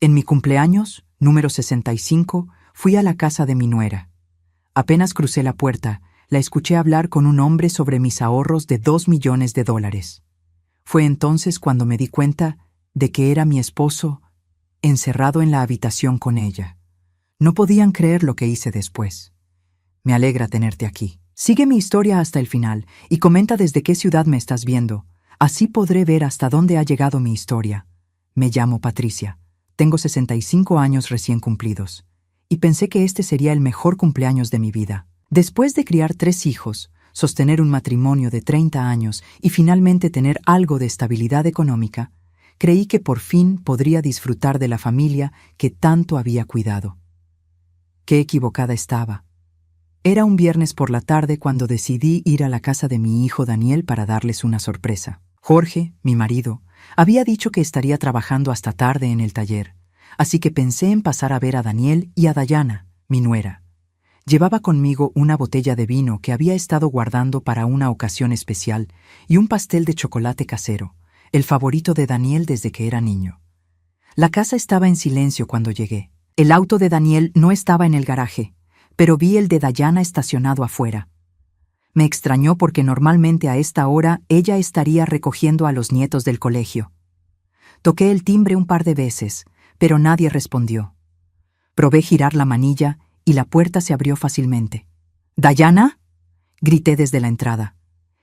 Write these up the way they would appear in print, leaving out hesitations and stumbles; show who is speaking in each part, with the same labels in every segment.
Speaker 1: En mi cumpleaños, número 65, fui a la casa de mi nuera. Apenas crucé la puerta, la escuché hablar con un hombre sobre mis ahorros de $2 millones. Fue entonces cuando me di cuenta de que era mi esposo encerrado en la habitación con ella. No podían creer lo que hice después. Me alegra tenerte aquí. Sigue mi historia hasta el final y comenta desde qué ciudad me estás viendo. Así podré ver hasta dónde ha llegado mi historia. Me llamo Patricia. Tengo 65 años recién cumplidos. Y pensé que este sería el mejor cumpleaños de mi vida. Después de criar 3 hijos, sostener un matrimonio de 30 años y finalmente tener algo de estabilidad económica, creí que por fin podría disfrutar de la familia que tanto había cuidado. Qué equivocada estaba. Era un viernes por la tarde cuando decidí ir a la casa de mi hijo Daniel para darles una sorpresa. Jorge, mi marido, había dicho que estaría trabajando hasta tarde en el taller, así que pensé en pasar a ver a Daniel y a Dayana, mi nuera. Llevaba conmigo una botella de vino que había estado guardando para una ocasión especial y un pastel de chocolate casero, el favorito de Daniel desde que era niño. La casa estaba en silencio cuando llegué. El auto de Daniel no estaba en el garaje, pero vi el de Dayana estacionado afuera. Me extrañó porque normalmente a esta hora ella estaría recogiendo a los nietos del colegio. Toqué el timbre un par de veces, pero nadie respondió. Probé girar la manilla y la puerta se abrió fácilmente. «¿Dayana?» grité desde la entrada.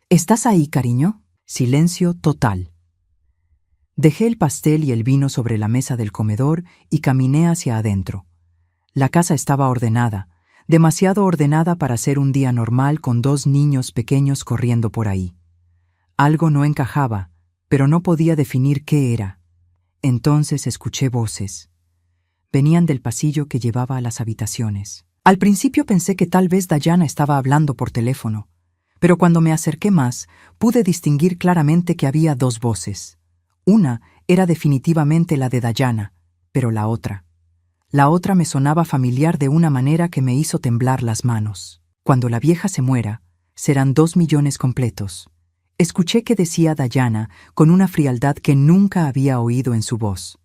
Speaker 1: «¿Estás ahí, cariño?» Silencio total. Dejé el pastel y el vino sobre la mesa del comedor y caminé hacia adentro. La casa estaba ordenada, demasiado ordenada para ser un día normal con 2 niños pequeños corriendo por ahí. Algo no encajaba, pero no podía definir qué era. Entonces escuché voces. Venían del pasillo que llevaba a las habitaciones. Al principio pensé que tal vez Dayana estaba hablando por teléfono, pero cuando me acerqué más, pude distinguir claramente que había 2 voces. Una era definitivamente la de Dayana, pero la otra me sonaba familiar de una manera que me hizo temblar las manos. Cuando la vieja se muera, serán 2 millones completos. Escuché que decía Dayana con una frialdad que nunca había oído en su voz.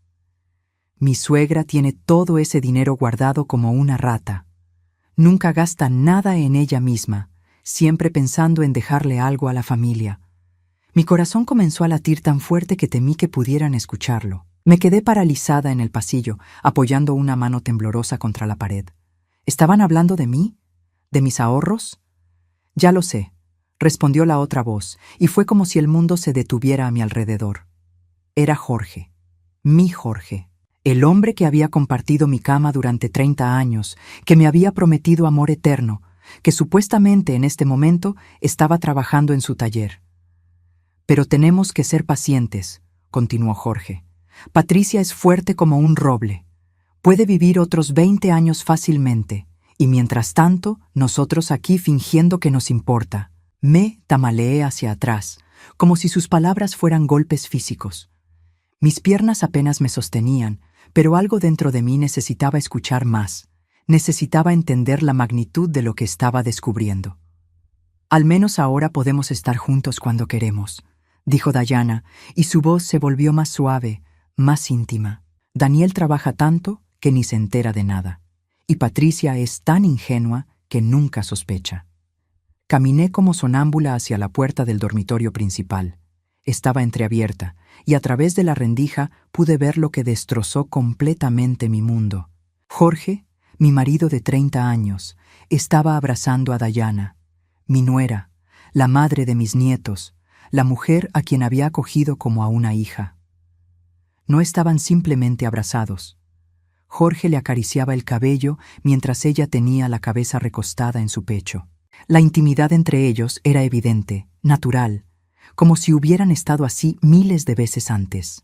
Speaker 1: Mi suegra tiene todo ese dinero guardado como una rata. Nunca gasta nada en ella misma, siempre pensando en dejarle algo a la familia. Mi corazón comenzó a latir tan fuerte que temí que pudieran escucharlo. Me quedé paralizada en el pasillo, apoyando una mano temblorosa contra la pared. ¿Estaban hablando de mí? ¿De mis ahorros? Ya lo sé, respondió la otra voz, y fue como si el mundo se detuviera a mi alrededor. Era Jorge, mi Jorge, el hombre que había compartido mi cama durante 30 años, que me había prometido amor eterno, que supuestamente en este momento estaba trabajando en su taller. Pero tenemos que ser pacientes, continuó Jorge. Patricia es fuerte como un roble. Puede vivir otros 20 años fácilmente, y mientras tanto, nosotros aquí fingiendo que nos importa. Me tambaleé hacia atrás, como si sus palabras fueran golpes físicos. Mis piernas apenas me sostenían, pero algo dentro de mí necesitaba escuchar más. Necesitaba entender la magnitud de lo que estaba descubriendo. Al menos ahora podemos estar juntos cuando queremos, dijo Dayana, y su voz se volvió más suave, más íntima. Daniel trabaja tanto que ni se entera de nada, y Patricia es tan ingenua que nunca sospecha. Caminé como sonámbula hacia la puerta del dormitorio principal. Estaba entreabierta, y a través de la rendija pude ver lo que destrozó completamente mi mundo. Jorge, mi marido de 30 años, estaba abrazando a Dayana, mi nuera, la madre de mis nietos, la mujer a quien había acogido como a una hija. No estaban simplemente abrazados. Jorge le acariciaba el cabello mientras ella tenía la cabeza recostada en su pecho. La intimidad entre ellos era evidente, natural, como si hubieran estado así miles de veces antes.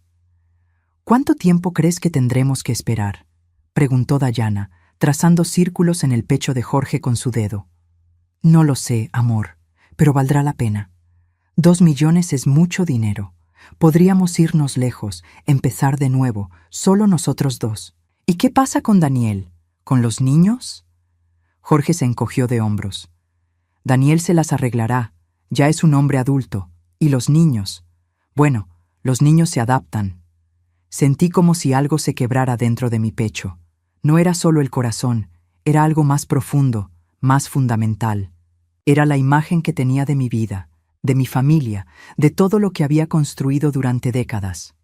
Speaker 1: ¿Cuánto tiempo crees que tendremos que esperar?, preguntó Dayana, trazando círculos en el pecho de Jorge con su dedo. No lo sé, amor, pero valdrá la pena. 2 millones es mucho dinero. Podríamos irnos lejos, empezar de nuevo, solo nosotros 2. ¿Y qué pasa con Daniel? ¿Con los niños? Jorge se encogió de hombros. Daniel se las arreglará, ya es un hombre adulto. ¿Y los niños? Bueno, los niños se adaptan. Sentí como si algo se quebrara dentro de mi pecho. No era solo el corazón, era algo más profundo, más fundamental. Era la imagen que tenía de mi vida, de mi familia, de todo lo que había construido durante décadas.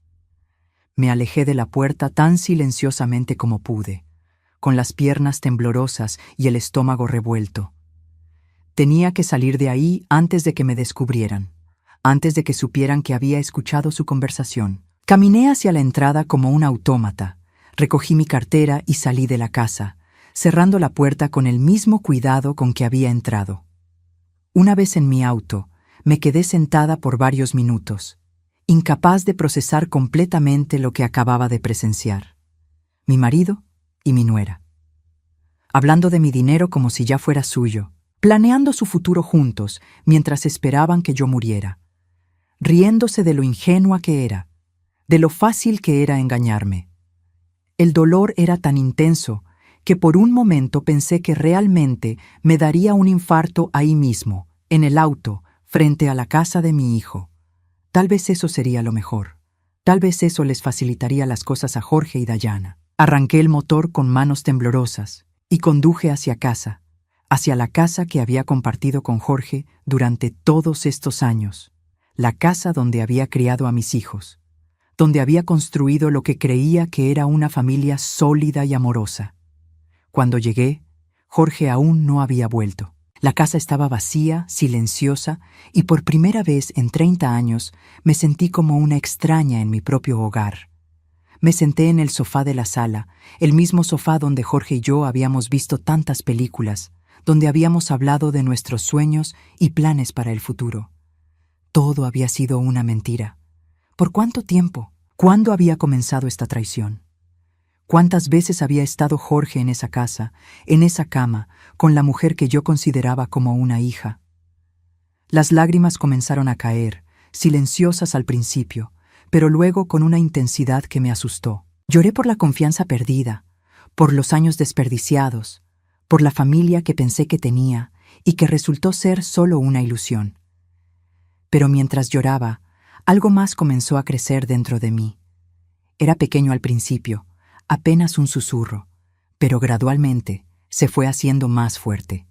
Speaker 1: Me alejé de la puerta tan silenciosamente como pude, con las piernas temblorosas y el estómago revuelto. Tenía que salir de ahí antes de que me descubrieran, antes de que supieran que había escuchado su conversación. Caminé hacia la entrada como un autómata, recogí mi cartera y salí de la casa, cerrando la puerta con el mismo cuidado con que había entrado. Una vez en mi auto, me quedé sentada por varios minutos, incapaz de procesar completamente lo que acababa de presenciar. Mi marido y mi nuera. Hablando de mi dinero como si ya fuera suyo, planeando su futuro juntos mientras esperaban que yo muriera, riéndose de lo ingenua que era, de lo fácil que era engañarme. El dolor era tan intenso que por un momento pensé que realmente me daría un infarto ahí mismo, en el auto, frente a la casa de mi hijo. Tal vez eso sería lo mejor. Tal vez eso les facilitaría las cosas a Jorge y Dayana. Arranqué el motor con manos temblorosas y conduje hacia casa, hacia la casa que había compartido con Jorge durante todos estos años, la casa donde había criado a mis hijos, donde había construido lo que creía que era una familia sólida y amorosa. Cuando llegué, Jorge aún no había vuelto. La casa estaba vacía, silenciosa, y por primera vez en 30 años me sentí como una extraña en mi propio hogar. Me senté en el sofá de la sala, el mismo sofá donde Jorge y yo habíamos visto tantas películas, donde habíamos hablado de nuestros sueños y planes para el futuro. Todo había sido una mentira. ¿Por cuánto tiempo? ¿Cuándo había comenzado esta traición? ¿Cuántas veces había estado Jorge en esa casa, en esa cama, con la mujer que yo consideraba como una hija? Las lágrimas comenzaron a caer, silenciosas al principio, pero luego con una intensidad que me asustó. Lloré por la confianza perdida, por los años desperdiciados, por la familia que pensé que tenía y que resultó ser solo una ilusión. Pero mientras lloraba, algo más comenzó a crecer dentro de mí. Era pequeño al principio, apenas un susurro, pero gradualmente se fue haciendo más fuerte.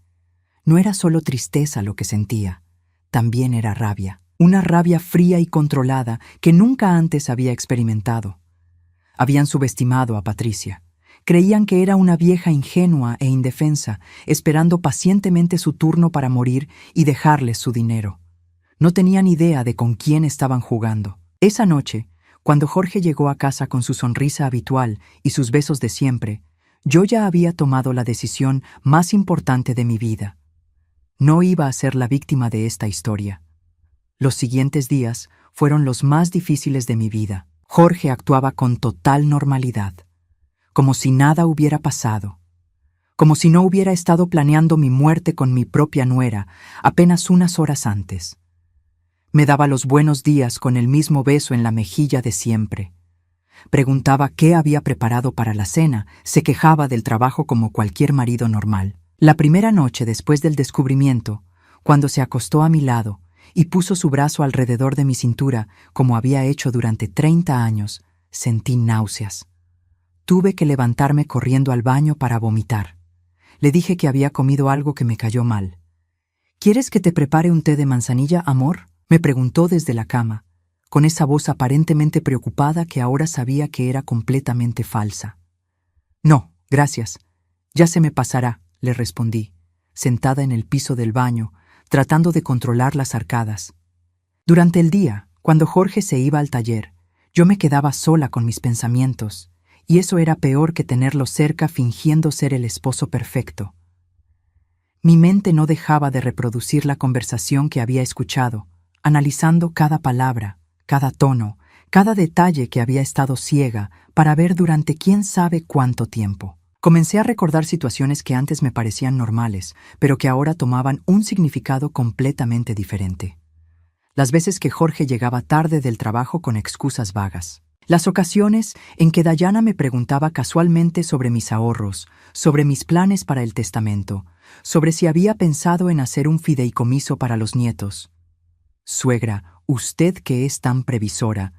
Speaker 1: No era solo tristeza lo que sentía, también era rabia, una rabia fría y controlada que nunca antes había experimentado. Habían subestimado a Patricia. Creían que era una vieja ingenua e indefensa, esperando pacientemente su turno para morir y dejarles su dinero. No tenían idea de con quién estaban jugando. Esa noche, cuando Jorge llegó a casa con su sonrisa habitual y sus besos de siempre, yo ya había tomado la decisión más importante de mi vida. No iba a ser la víctima de esta historia. Los siguientes días fueron los más difíciles de mi vida. Jorge actuaba con total normalidad, como si nada hubiera pasado, como si no hubiera estado planeando mi muerte con mi propia nuera apenas unas horas antes. Me daba los buenos días con el mismo beso en la mejilla de siempre. Preguntaba qué había preparado para la cena, se quejaba del trabajo como cualquier marido normal. La primera noche después del descubrimiento, cuando se acostó a mi lado y puso su brazo alrededor de mi cintura, como había hecho durante 30 años, sentí náuseas. Tuve que levantarme corriendo al baño para vomitar. Le dije que había comido algo que me cayó mal. ¿Quieres que te prepare un té de manzanilla, amor?, me preguntó desde la cama, con esa voz aparentemente preocupada que ahora sabía que era completamente falsa. No, gracias. Ya se me pasará, le respondí, sentada en el piso del baño, tratando de controlar las arcadas. Durante el día, cuando Jorge se iba al taller, yo me quedaba sola con mis pensamientos, y eso era peor que tenerlo cerca fingiendo ser el esposo perfecto. Mi mente no dejaba de reproducir la conversación que había escuchado, analizando cada palabra, cada tono, cada detalle que había estado ciega para ver durante quién sabe cuánto tiempo. Comencé a recordar situaciones que antes me parecían normales, pero que ahora tomaban un significado completamente diferente. Las veces que Jorge llegaba tarde del trabajo con excusas vagas. Las ocasiones en que Dayana me preguntaba casualmente sobre mis ahorros, sobre mis planes para el testamento, sobre si había pensado en hacer un fideicomiso para los nietos. «Suegra, usted que es tan previsora»,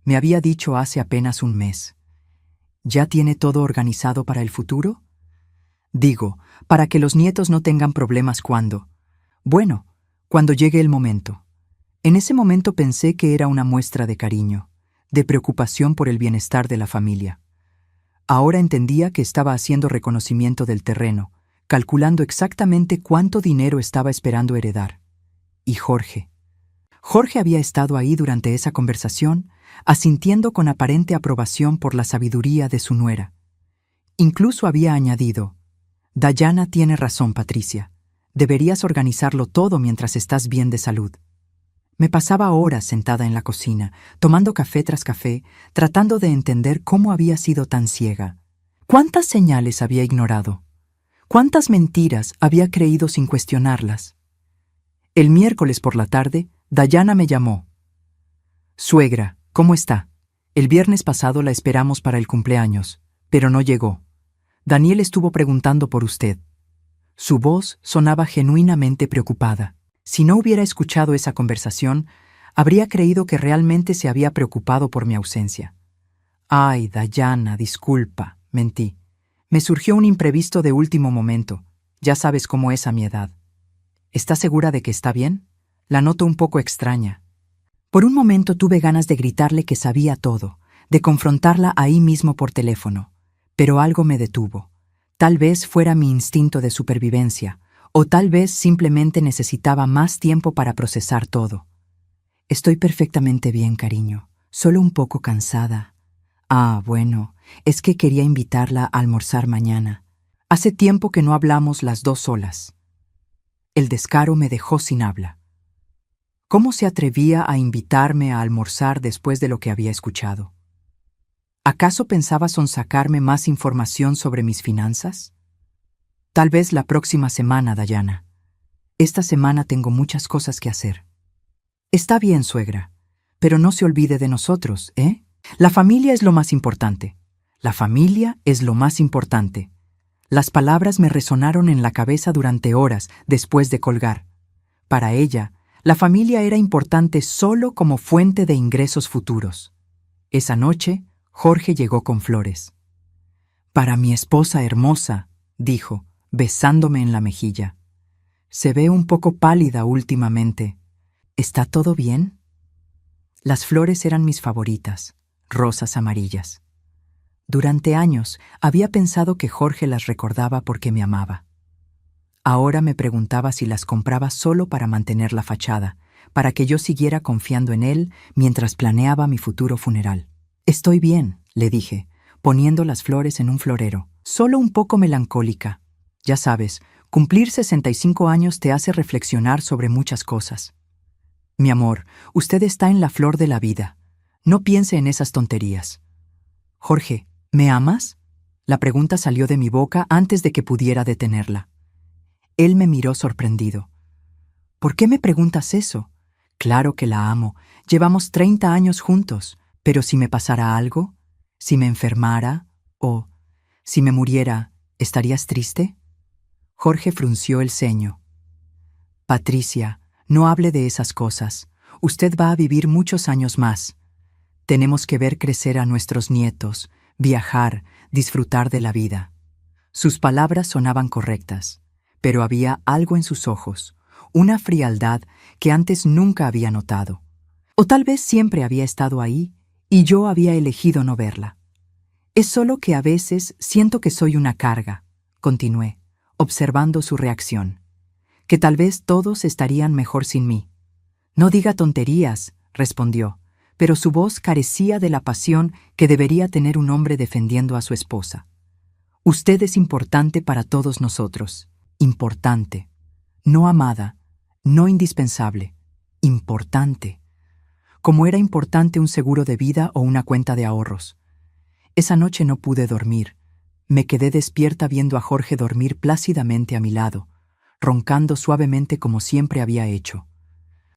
Speaker 1: Me había dicho hace apenas un mes. ¿Ya tiene todo organizado para el futuro? Digo, para que los nietos no tengan problemas cuando... Bueno, cuando llegue el momento. En ese momento pensé que era una muestra de cariño, de preocupación por el bienestar de la familia. Ahora entendía que estaba haciendo reconocimiento del terreno, calculando exactamente cuánto dinero estaba esperando heredar. Y Jorge. Jorge había estado ahí durante esa conversación, asintiendo con aparente aprobación por la sabiduría de su nuera. Incluso había añadido: «Dayana tiene razón, Patricia. Deberías organizarlo todo mientras estás bien de salud». Me pasaba horas sentada en la cocina, tomando café tras café, tratando de entender cómo había sido tan ciega. ¿Cuántas señales había ignorado? ¿Cuántas mentiras había creído sin cuestionarlas? El miércoles por la tarde, Dayana me llamó. «Suegra, ¿cómo está? El viernes pasado la esperamos para el cumpleaños, pero no llegó. Daniel estuvo preguntando por usted». Su voz sonaba genuinamente preocupada. Si no hubiera escuchado esa conversación, habría creído que realmente se había preocupado por mi ausencia. «Ay, Dayana, disculpa», mentí. «Me surgió un imprevisto de último momento. Ya sabes cómo es a mi edad». «¿Está segura de que está bien? La noto un poco extraña». Por un momento tuve ganas de gritarle que sabía todo, de confrontarla ahí mismo por teléfono, pero algo me detuvo. Tal vez fuera mi instinto de supervivencia, o tal vez simplemente necesitaba más tiempo para procesar todo. «Estoy perfectamente bien, cariño, solo un poco cansada». «Ah, bueno, es que quería invitarla a almorzar mañana. Hace tiempo que no hablamos las dos solas». El descaro me dejó sin habla. ¿Cómo se atrevía a invitarme a almorzar después de lo que había escuchado? ¿Acaso pensaba sonsacarme más información sobre mis finanzas? «Tal vez la próxima semana, Dayana. Esta semana tengo muchas cosas que hacer». «Está bien, suegra, pero no se olvide de nosotros, ¿eh? La familia es lo más importante. La familia es lo más importante». Las palabras me resonaron en la cabeza durante horas después de colgar. Para ella, la familia era importante solo como fuente de ingresos futuros. Esa noche, Jorge llegó con flores. «Para mi esposa hermosa», dijo, besándome en la mejilla. «Se ve un poco pálida últimamente. ¿Está todo bien?» Las flores eran mis favoritas, rosas amarillas. Durante años había pensado que Jorge las recordaba porque me amaba. Ahora me preguntaba si las compraba solo para mantener la fachada, para que yo siguiera confiando en él mientras planeaba mi futuro funeral. «Estoy bien», le dije, poniendo las flores en un florero, «solo un poco melancólica. Ya sabes, cumplir 65 años te hace reflexionar sobre muchas cosas». «Mi amor, usted está en la flor de la vida. No piense en esas tonterías». «Jorge, ¿me amas?». La pregunta salió de mi boca antes de que pudiera detenerla. Él me miró sorprendido. «¿Por qué me preguntas eso? Claro que la amo. Llevamos 30 años juntos. Pero si me pasara algo, si me enfermara o si me muriera, ¿estarías triste?». Jorge frunció el ceño. «Patricia, no hable de esas cosas. Usted va a vivir muchos años más. Tenemos que ver crecer a nuestros nietos, viajar, disfrutar de la vida». Sus palabras sonaban correctas, pero había algo en sus ojos, una frialdad que antes nunca había notado. O tal vez siempre había estado ahí y yo había elegido no verla. «Es solo que a veces siento que soy una carga», continué, observando su reacción. «Que tal vez todos estarían mejor sin mí». «No diga tonterías», respondió, pero su voz carecía de la pasión que debería tener un hombre defendiendo a su esposa. «Usted es importante para todos nosotros. Importante. No amada, no indispensable. Importante. Como era importante un seguro de vida o una cuenta de ahorros». Esa noche no pude dormir. Me quedé despierta viendo a Jorge dormir plácidamente a mi lado, roncando suavemente como siempre había hecho.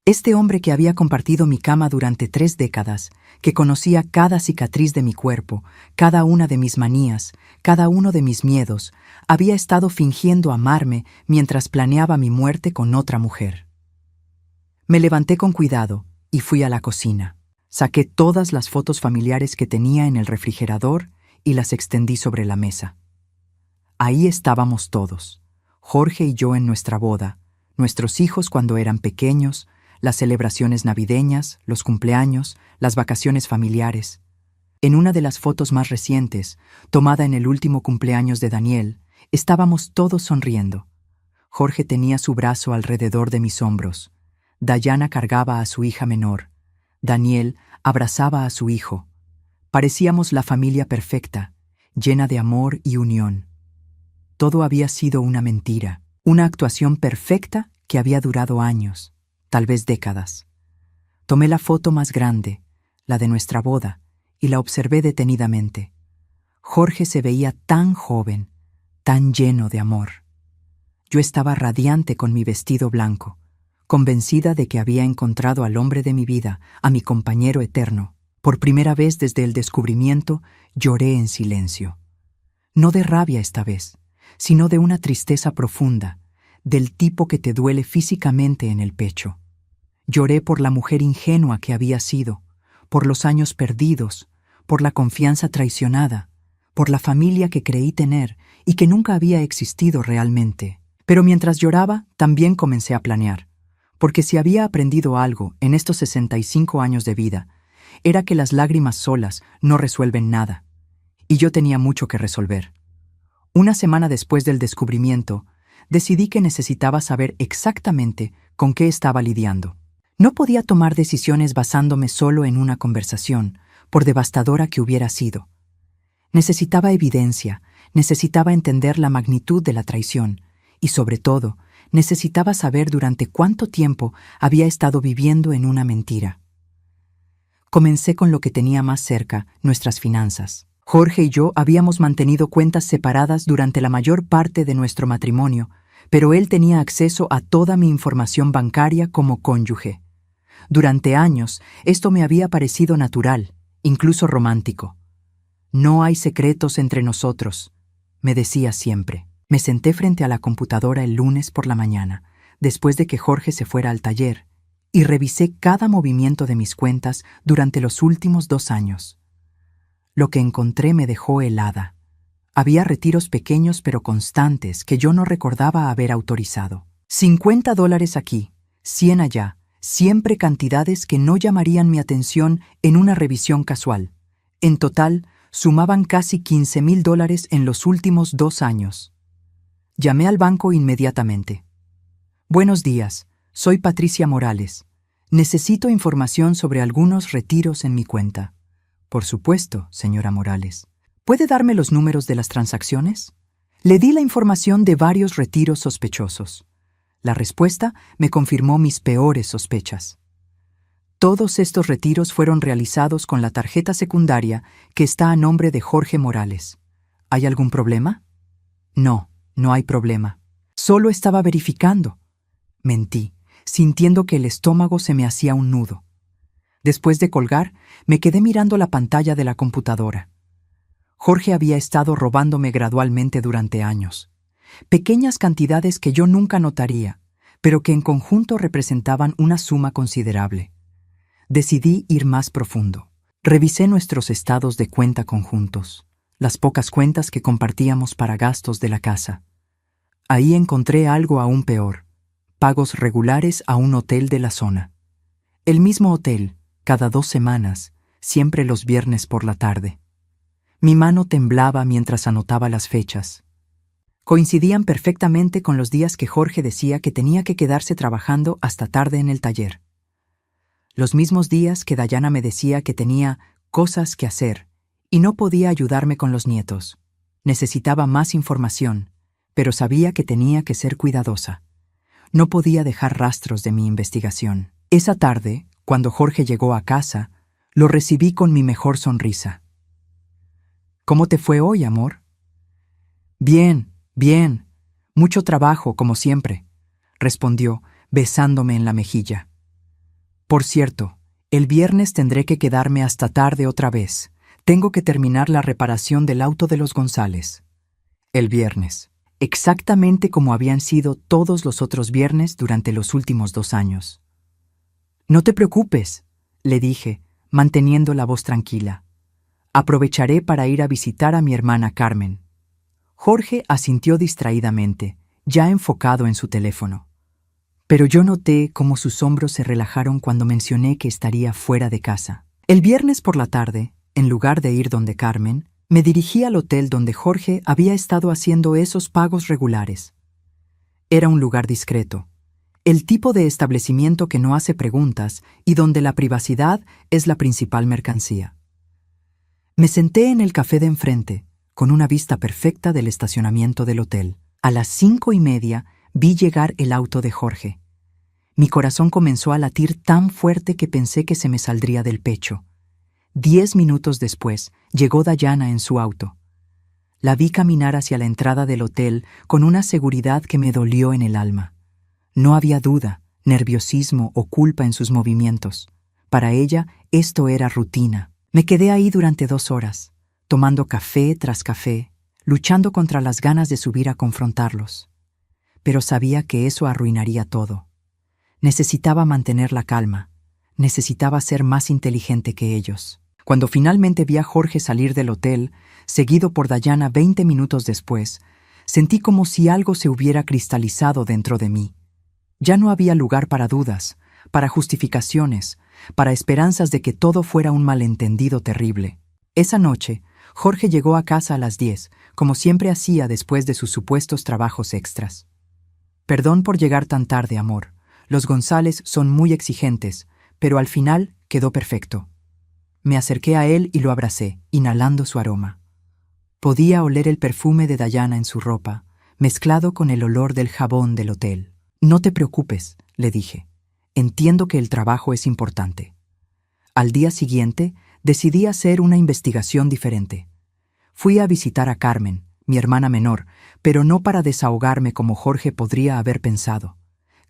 Speaker 1: Este hombre que había compartido mi cama durante 3 décadas, que conocía cada cicatriz de mi cuerpo, cada una de mis manías, cada uno de mis miedos, había estado fingiendo amarme mientras planeaba mi muerte con otra mujer. Me levanté con cuidado y fui a la cocina. Saqué todas las fotos familiares que tenía en el refrigerador y las extendí sobre la mesa. Ahí estábamos todos, Jorge y yo en nuestra boda, nuestros hijos cuando eran pequeños, las celebraciones navideñas, los cumpleaños, las vacaciones familiares. En una de las fotos más recientes, tomada en el último cumpleaños de Daniel, estábamos todos sonriendo. Jorge tenía su brazo alrededor de mis hombros. Dayana cargaba a su hija menor. Daniel abrazaba a su hijo. Parecíamos la familia perfecta, llena de amor y unión. Todo había sido una mentira, una actuación perfecta que había durado años, tal vez décadas. Tomé la foto más grande, la de nuestra boda, y la observé detenidamente. Jorge se veía tan joven, tan lleno de amor. Yo estaba radiante con mi vestido blanco, convencida de que había encontrado al hombre de mi vida, a mi compañero eterno. Por primera vez desde el descubrimiento, lloré en silencio. No de rabia esta vez, sino de una tristeza profunda, del tipo que te duele físicamente en el pecho. Lloré por la mujer ingenua que había sido, por los años perdidos, por la confianza traicionada, por la familia que creí tener y que nunca había existido realmente. Pero mientras lloraba, también comencé a planear, porque si había aprendido algo en estos 65 años de vida, era que las lágrimas solas no resuelven nada, y yo tenía mucho que resolver. Una semana después del descubrimiento, decidí que necesitaba saber exactamente con qué estaba lidiando. No podía tomar decisiones basándome solo en una conversación, por devastadora que hubiera sido. Necesitaba evidencia, necesitaba entender la magnitud de la traición, y sobre todo, necesitaba saber durante cuánto tiempo había estado viviendo en una mentira. Comencé con lo que tenía más cerca, nuestras finanzas. Jorge y yo habíamos mantenido cuentas separadas durante la mayor parte de nuestro matrimonio, pero él tenía acceso a toda mi información bancaria como cónyuge. Durante años, esto me había parecido natural, incluso romántico. No hay secretos entre nosotros, me decía siempre. Me senté frente a la computadora el lunes por la mañana, después de que Jorge se fuera al taller, y revisé cada movimiento de mis cuentas durante los últimos 2 años. Lo que encontré me dejó helada. Había retiros pequeños pero constantes que yo no recordaba haber autorizado. $50 aquí, 100 allá, siempre cantidades que no llamarían mi atención en una revisión casual. En total, sumaban casi $15,000 en los últimos 2 años. Llamé al banco inmediatamente. Buenos días, soy Patricia Morales. Necesito información sobre algunos retiros en mi cuenta. Por supuesto, señora Morales. ¿Puede darme los números de las transacciones? Le di la información de varios retiros sospechosos. La respuesta me confirmó mis peores sospechas. Todos estos retiros fueron realizados con la tarjeta secundaria que está a nombre de Jorge Morales. ¿Hay algún problema? No, no hay problema. Solo estaba verificando. Mentí, sintiendo que el estómago se me hacía un nudo. Después de colgar, me quedé mirando la pantalla de la computadora. Jorge había estado robándome gradualmente durante años. Pequeñas cantidades que yo nunca notaría, pero que en conjunto representaban una suma considerable. Decidí ir más profundo. Revisé nuestros estados de cuenta conjuntos, las pocas cuentas que compartíamos para gastos de la casa. Ahí encontré algo aún peor: pagos regulares a un hotel de la zona. El mismo hotel, cada 2 semanas, siempre los viernes por la tarde. Mi mano temblaba mientras anotaba las fechas. Coincidían perfectamente con los días que Jorge decía que tenía que quedarse trabajando hasta tarde en el taller. Los mismos días que Dayana me decía que tenía cosas que hacer y no podía ayudarme con los nietos. Necesitaba más información, pero sabía que tenía que ser cuidadosa. No podía dejar rastros de mi investigación. Esa tarde, cuando Jorge llegó a casa, lo recibí con mi mejor sonrisa. ¿Cómo te fue hoy, amor? Bien, bien. Mucho trabajo, como siempre, respondió, besándome en la mejilla. Por cierto, el viernes tendré que quedarme hasta tarde otra vez. Tengo que terminar la reparación del auto de los González. El viernes, exactamente como habían sido todos los otros viernes durante los últimos 2 años. No te preocupes, le dije, manteniendo la voz tranquila. Aprovecharé para ir a visitar a mi hermana Carmen. Jorge asintió distraídamente, ya enfocado en su teléfono. Pero yo noté cómo sus hombros se relajaron cuando mencioné que estaría fuera de casa. El viernes por la tarde, en lugar de ir donde Carmen, me dirigí al hotel donde Jorge había estado haciendo esos pagos regulares. Era un lugar discreto, el tipo de establecimiento que no hace preguntas y donde la privacidad es la principal mercancía. Me senté en el café de enfrente, con una vista perfecta del estacionamiento del hotel. A las 5:30 vi llegar el auto de Jorge. Mi corazón comenzó a latir tan fuerte que pensé que se me saldría del pecho. 10 minutos después, llegó Dayana en su auto. La vi caminar hacia la entrada del hotel con una seguridad que me dolió en el alma. No había duda, nerviosismo o culpa en sus movimientos. Para ella, esto era rutina. Me quedé ahí durante 2 horas, tomando café tras café, luchando contra las ganas de subir a confrontarlos. Pero sabía que eso arruinaría todo. Necesitaba mantener la calma. Necesitaba ser más inteligente que ellos. Cuando finalmente vi a Jorge salir del hotel, seguido por Dayana 20 minutos después, sentí como si algo se hubiera cristalizado dentro de mí. Ya no había lugar para dudas, para justificaciones, para esperanzas de que todo fuera un malentendido terrible. Esa noche, Jorge llegó a casa a las 10, como siempre hacía después de sus supuestos trabajos extras. Perdón por llegar tan tarde, amor. Los González son muy exigentes, pero al final quedó perfecto. Me acerqué a él y lo abracé, inhalando su aroma. Podía oler el perfume de Dayana en su ropa, mezclado con el olor del jabón del hotel. No te preocupes, le dije. Entiendo que el trabajo es importante. Al día siguiente, decidí hacer una investigación diferente. Fui a visitar a Carmen, mi hermana menor, pero no para desahogarme como Jorge podría haber pensado.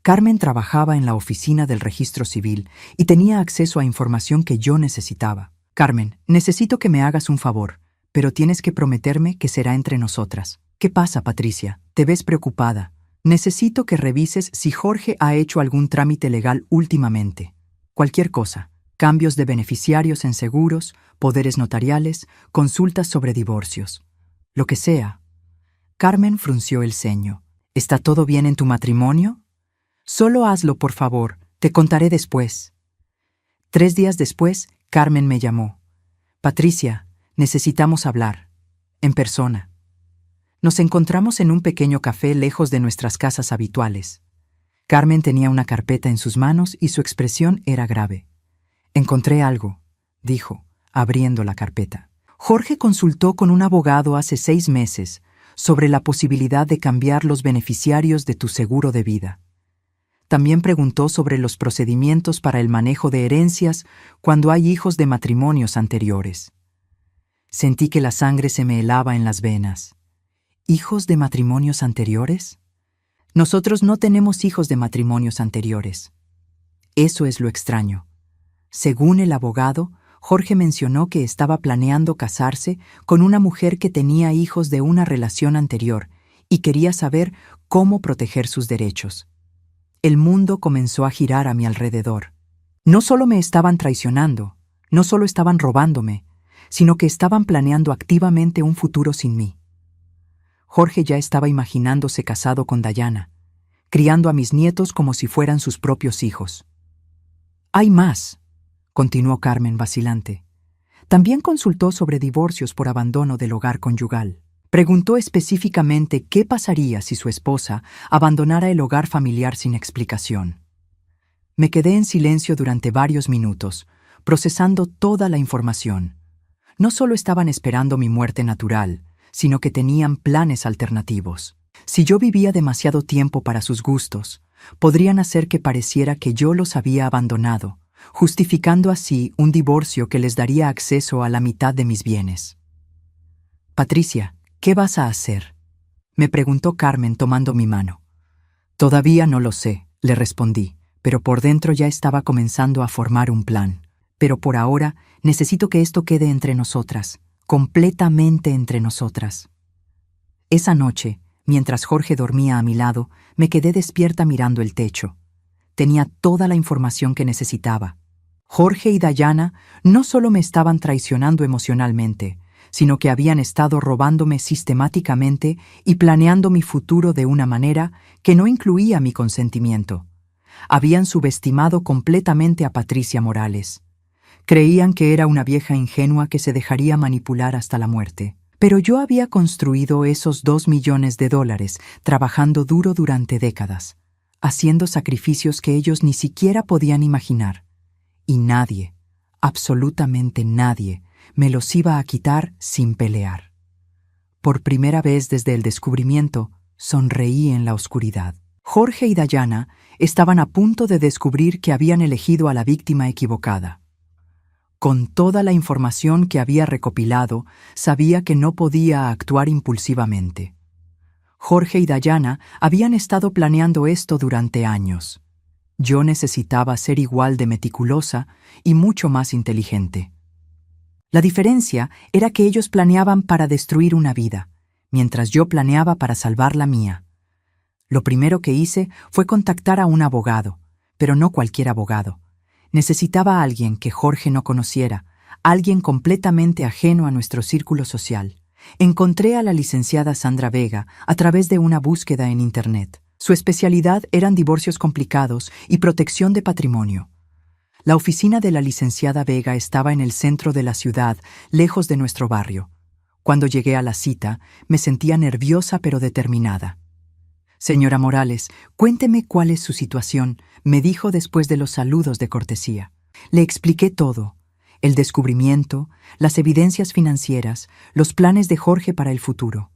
Speaker 1: Carmen trabajaba en la oficina del registro civil y tenía acceso a información que yo necesitaba. Carmen, necesito que me hagas un favor, pero tienes que prometerme que será entre nosotras. ¿Qué pasa, Patricia? Te ves preocupada. Necesito que revises si Jorge ha hecho algún trámite legal últimamente. Cualquier cosa. Cambios de beneficiarios en seguros, poderes notariales, consultas sobre divorcios. Lo que sea. Carmen frunció el ceño. ¿Está todo bien en tu matrimonio? Solo hazlo, por favor. Te contaré después. 3 días después, Carmen me llamó. Patricia, necesitamos hablar. En persona. Nos encontramos en un pequeño café lejos de nuestras casas habituales. Carmen tenía una carpeta en sus manos y su expresión era grave. Encontré algo, dijo, abriendo la carpeta. Jorge consultó con un abogado hace 6 meses sobre la posibilidad de cambiar los beneficiarios de tu seguro de vida. También preguntó sobre los procedimientos para el manejo de herencias cuando hay hijos de matrimonios anteriores. Sentí que la sangre se me helaba en las venas. ¿Hijos de matrimonios anteriores? Nosotros no tenemos hijos de matrimonios anteriores. Eso es lo extraño. Según el abogado, Jorge mencionó que estaba planeando casarse con una mujer que tenía hijos de una relación anterior y quería saber cómo proteger sus derechos. El mundo comenzó a girar a mi alrededor. No solo me estaban traicionando, no solo estaban robándome, sino que estaban planeando activamente un futuro sin mí. Jorge ya estaba imaginándose casado con Dayana, criando a mis nietos como si fueran sus propios hijos. Hay más, continuó Carmen vacilante. También consultó sobre divorcios por abandono del hogar conyugal. Preguntó específicamente qué pasaría si su esposa abandonara el hogar familiar sin explicación. Me quedé en silencio durante varios minutos, procesando toda la información. No solo estaban esperando mi muerte natural, sino que tenían planes alternativos. Si yo vivía demasiado tiempo para sus gustos, podrían hacer que pareciera que yo los había abandonado, justificando así un divorcio que les daría acceso a la mitad de mis bienes. Patricia, ¿qué vas a hacer?, me preguntó Carmen tomando mi mano. Todavía no lo sé, le respondí, pero por dentro ya estaba comenzando a formar un plan. Pero por ahora necesito que esto quede entre nosotras, completamente entre nosotras. Esa noche, mientras Jorge dormía a mi lado, me quedé despierta mirando el techo. Tenía toda la información que necesitaba. Jorge y Dayana no solo me estaban traicionando emocionalmente, sino que habían estado robándome sistemáticamente y planeando mi futuro de una manera que no incluía mi consentimiento. Habían subestimado completamente a Patricia Morales. Creían que era una vieja ingenua que se dejaría manipular hasta la muerte. Pero yo había construido esos $2 millones, trabajando duro durante décadas, haciendo sacrificios que ellos ni siquiera podían imaginar. Y nadie, absolutamente nadie, me los iba a quitar sin pelear. Por primera vez desde el descubrimiento, sonreí en la oscuridad. Jorge y Dayana estaban a punto de descubrir que habían elegido a la víctima equivocada. Con toda la información que había recopilado, sabía que no podía actuar impulsivamente. Jorge y Dayana habían estado planeando esto durante años. Yo necesitaba ser igual de meticulosa y mucho más inteligente. La diferencia era que ellos planeaban para destruir una vida, mientras yo planeaba para salvar la mía. Lo primero que hice fue contactar a un abogado, pero no cualquier abogado. Necesitaba a alguien que Jorge no conociera, alguien completamente ajeno a nuestro círculo social. Encontré a la licenciada Sandra Vega a través de una búsqueda en Internet. Su especialidad eran divorcios complicados y protección de patrimonio. La oficina de la licenciada Vega estaba en el centro de la ciudad, lejos de nuestro barrio. Cuando llegué a la cita, me sentía nerviosa pero determinada. «Señora Morales, cuénteme cuál es su situación», me dijo después de los saludos de cortesía. Le expliqué todo: el descubrimiento, las evidencias financieras, los planes de Jorge para el futuro.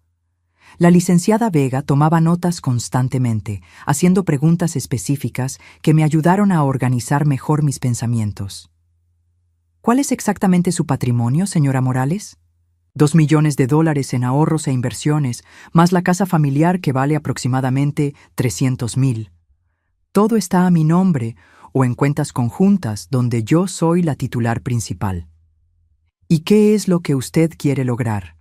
Speaker 1: La licenciada Vega tomaba notas constantemente, haciendo preguntas específicas que me ayudaron a organizar mejor mis pensamientos. «¿Cuál es exactamente su patrimonio, señora Morales?» $2 millones en ahorros e inversiones, más la casa familiar que vale aproximadamente 300,000. Todo está a mi nombre o en cuentas conjuntas donde yo soy la titular principal. ¿Y qué es lo que usted quiere lograr?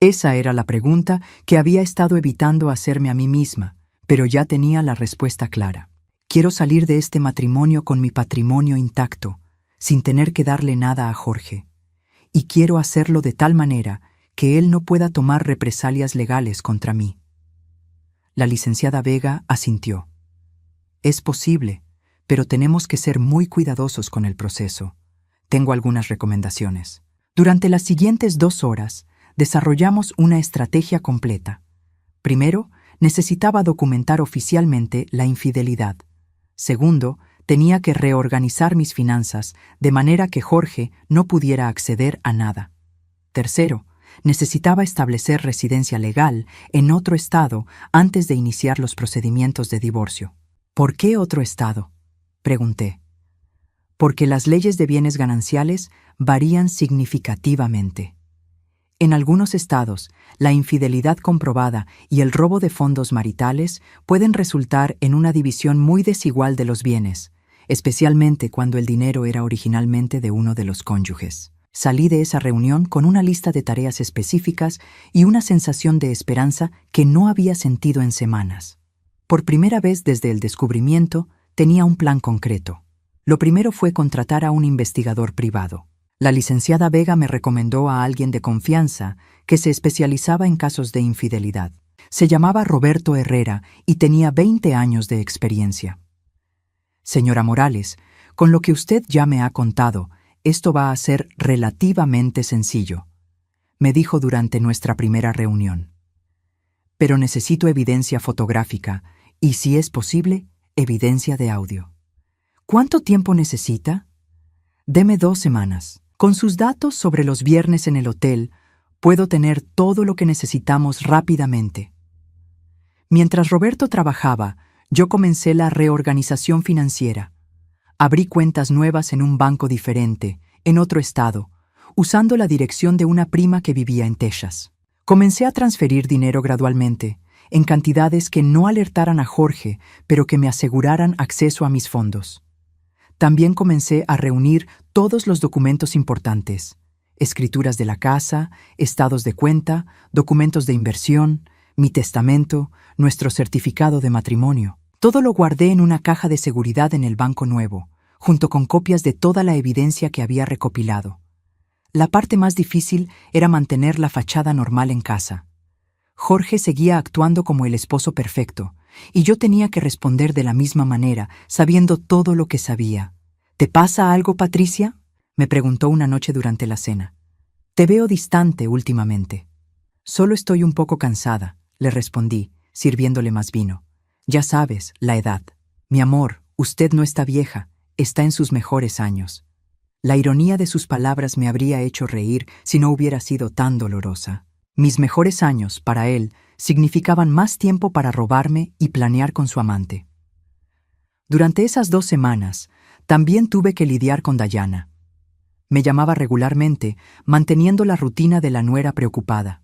Speaker 1: Esa era la pregunta que había estado evitando hacerme a mí misma, pero ya tenía la respuesta clara. Quiero salir de este matrimonio con mi patrimonio intacto, sin tener que darle nada a Jorge. Y quiero hacerlo de tal manera que él no pueda tomar represalias legales contra mí. La licenciada Vega asintió. Es posible, pero tenemos que ser muy cuidadosos con el proceso. Tengo algunas recomendaciones. Durante las siguientes 2 horas, desarrollamos una estrategia completa. Primero, necesitaba documentar oficialmente la infidelidad. Segundo, tenía que reorganizar mis finanzas de manera que Jorge no pudiera acceder a nada. Tercero, necesitaba establecer residencia legal en otro estado antes de iniciar los procedimientos de divorcio. ¿Por qué otro estado?, pregunté. Porque las leyes de bienes gananciales varían significativamente. En algunos estados, la infidelidad comprobada y el robo de fondos maritales pueden resultar en una división muy desigual de los bienes, especialmente cuando el dinero era originalmente de uno de los cónyuges. Salí de esa reunión con una lista de tareas específicas y una sensación de esperanza que no había sentido en semanas. Por primera vez desde el descubrimiento, tenía un plan concreto. Lo primero fue contratar a un investigador privado. La licenciada Vega me recomendó a alguien de confianza que se especializaba en casos de infidelidad. Se llamaba Roberto Herrera y tenía 20 años de experiencia. Señora Morales, con lo que usted ya me ha contado, esto va a ser relativamente sencillo, me dijo durante nuestra primera reunión. Pero necesito evidencia fotográfica y, si es posible, evidencia de audio. ¿Cuánto tiempo necesita? Deme 2 semanas. Con sus datos sobre los viernes en el hotel, puedo tener todo lo que necesitamos rápidamente. Mientras Roberto trabajaba, yo comencé la reorganización financiera. Abrí cuentas nuevas en un banco diferente, en otro estado, usando la dirección de una prima que vivía en Texas. Comencé a transferir dinero gradualmente, en cantidades que no alertaran a Jorge, pero que me aseguraran acceso a mis fondos. También comencé a reunir todos los documentos importantes: escrituras de la casa, estados de cuenta, documentos de inversión, mi testamento, nuestro certificado de matrimonio. Todo lo guardé en una caja de seguridad en el banco nuevo, junto con copias de toda la evidencia que había recopilado. La parte más difícil era mantener la fachada normal en casa. Jorge seguía actuando como el esposo perfecto, y yo tenía que responder de la misma manera, sabiendo todo lo que sabía. ¿Te pasa algo, Patricia?, me preguntó una noche durante la cena. Te veo distante últimamente. Solo estoy un poco cansada, le respondí, sirviéndole más vino. Ya sabes, la edad. Mi amor, usted no está vieja, está en sus mejores años. La ironía de sus palabras me habría hecho reír si no hubiera sido tan dolorosa. Mis mejores años, para él, significaban más tiempo para robarme y planear con su amante. Durante esas 2 semanas, también tuve que lidiar con Dayana. Me llamaba regularmente, manteniendo la rutina de la nuera preocupada.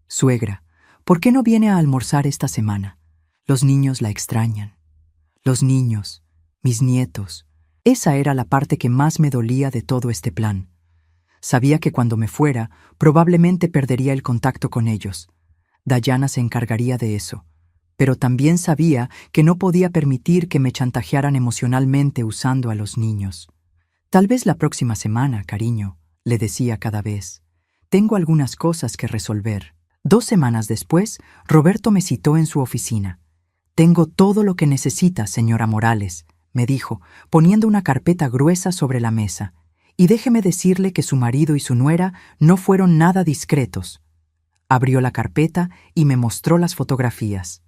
Speaker 1: Suegra, ¿por qué no viene a almorzar esta semana? Los niños la extrañan. Los niños, mis nietos. Esa era la parte que más me dolía de todo este plan. Sabía que cuando me fuera, probablemente perdería el contacto con ellos. Dayana se encargaría de eso. Pero también sabía que no podía permitir que me chantajearan emocionalmente usando a los niños. Tal vez la próxima semana, cariño, le decía cada vez. Tengo algunas cosas que resolver. 2 semanas después, Roberto me citó en su oficina. Tengo todo lo que necesita, señora Morales, me dijo, poniendo una carpeta gruesa sobre la mesa. Y déjeme decirle que su marido y su nuera no fueron nada discretos. Abrió la carpeta y me mostró las fotografías.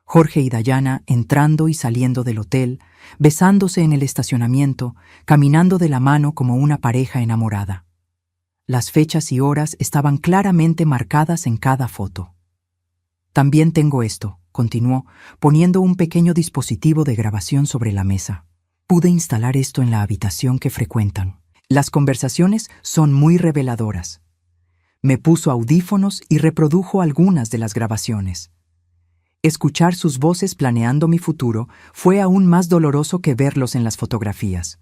Speaker 1: Jorge y Dayana entrando y saliendo del hotel, besándose en el estacionamiento, caminando de la mano como una pareja enamorada. Las fechas y horas estaban claramente marcadas en cada foto. También tengo esto, continuó, poniendo un pequeño dispositivo de grabación sobre la mesa. Pude instalar esto en la habitación que frecuentan. Las conversaciones son muy reveladoras. Me puso audífonos y reprodujo algunas de las grabaciones. Escuchar sus voces planeando mi futuro fue aún más doloroso que verlos en las fotografías,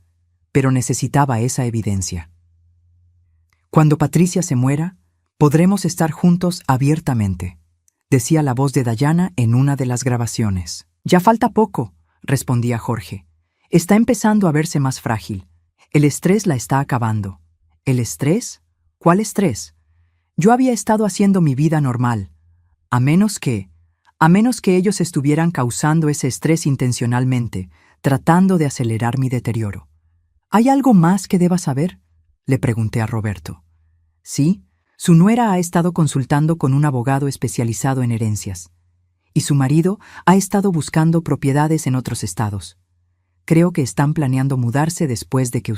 Speaker 1: pero necesitaba esa evidencia. Cuando Patricia se muera, podremos estar juntos abiertamente, decía la voz de Dayana en una de las grabaciones. Ya falta poco, respondía Jorge. Está empezando a verse más frágil. El estrés la está acabando. ¿El estrés? ¿Cuál estrés? Yo había estado haciendo mi vida normal, a menos que ellos estuvieran causando ese estrés intencionalmente, tratando de acelerar mi deterioro. ¿Hay algo más que deba saber?, le pregunté a Roberto. Sí, su nuera ha estado consultando con un abogado especializado en herencias, y su marido ha estado buscando propiedades en otros estados. Creo que están planeando mudarse después de que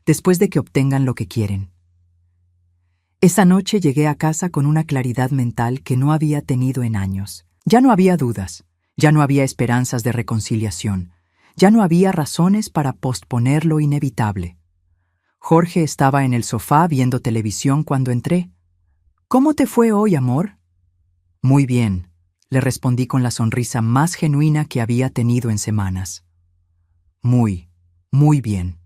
Speaker 1: después de que obtengan lo que quieren. Esa noche llegué a casa con una claridad mental que no había tenido en años. Ya no había dudas, ya no había esperanzas de reconciliación, ya no había razones para posponer lo inevitable. Jorge estaba en el sofá viendo televisión cuando entré. ¿Cómo te fue hoy, amor? Muy bien, le respondí con la sonrisa más genuina que había tenido en semanas. Muy bien.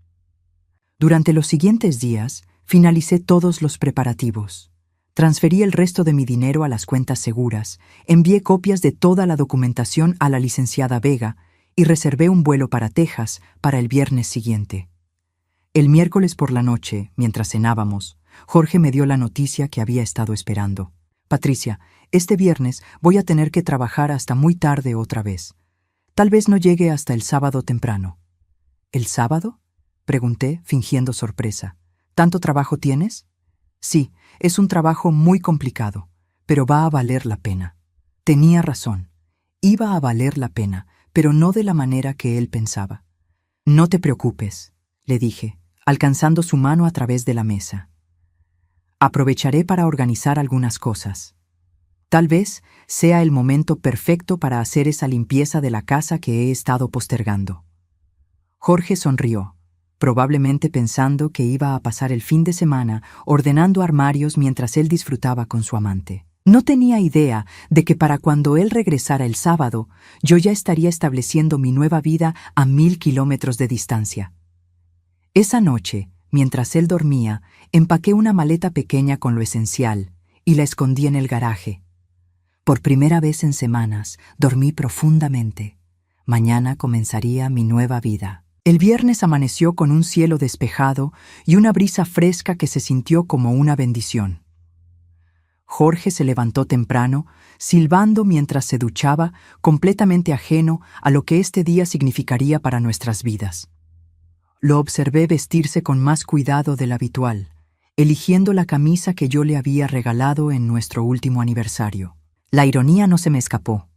Speaker 1: Durante los siguientes días, finalicé todos los preparativos. Transferí el resto de mi dinero a las cuentas seguras, envié copias de toda la documentación a la licenciada Vega y reservé un vuelo para Texas para el viernes siguiente. El miércoles por la noche, mientras cenábamos, Jorge me dio la noticia que había estado esperando. Patricia, este viernes voy a tener que trabajar hasta muy tarde otra vez. Tal vez no llegue hasta el sábado temprano. ¿El sábado?, pregunté, fingiendo sorpresa. ¿Tanto trabajo tienes? Sí, es un trabajo muy complicado, pero va a valer la pena. Tenía razón. Iba a valer la pena, pero no de la manera que él pensaba. No te preocupes, le dije, alcanzando su mano a través de la mesa. Aprovecharé para organizar algunas cosas. Tal vez sea el momento perfecto para hacer esa limpieza de la casa que he estado postergando. Jorge sonrió, probablemente pensando que iba a pasar el fin de semana ordenando armarios mientras él disfrutaba con su amante. No tenía idea de que para cuando él regresara el sábado, yo ya estaría estableciendo mi nueva vida a 1000 kilómetros de distancia. Esa noche, mientras él dormía, empaqué una maleta pequeña con lo esencial y la escondí en el garaje. Por primera vez en semanas, dormí profundamente. Mañana comenzaría mi nueva vida. El viernes amaneció con un cielo despejado y una brisa fresca que se sintió como una bendición. Jorge se levantó temprano, silbando mientras se duchaba, completamente ajeno a lo que este día significaría para nuestras vidas. Lo observé vestirse con más cuidado del habitual, eligiendo la camisa que yo le había regalado en nuestro último aniversario. La ironía no se me escapó.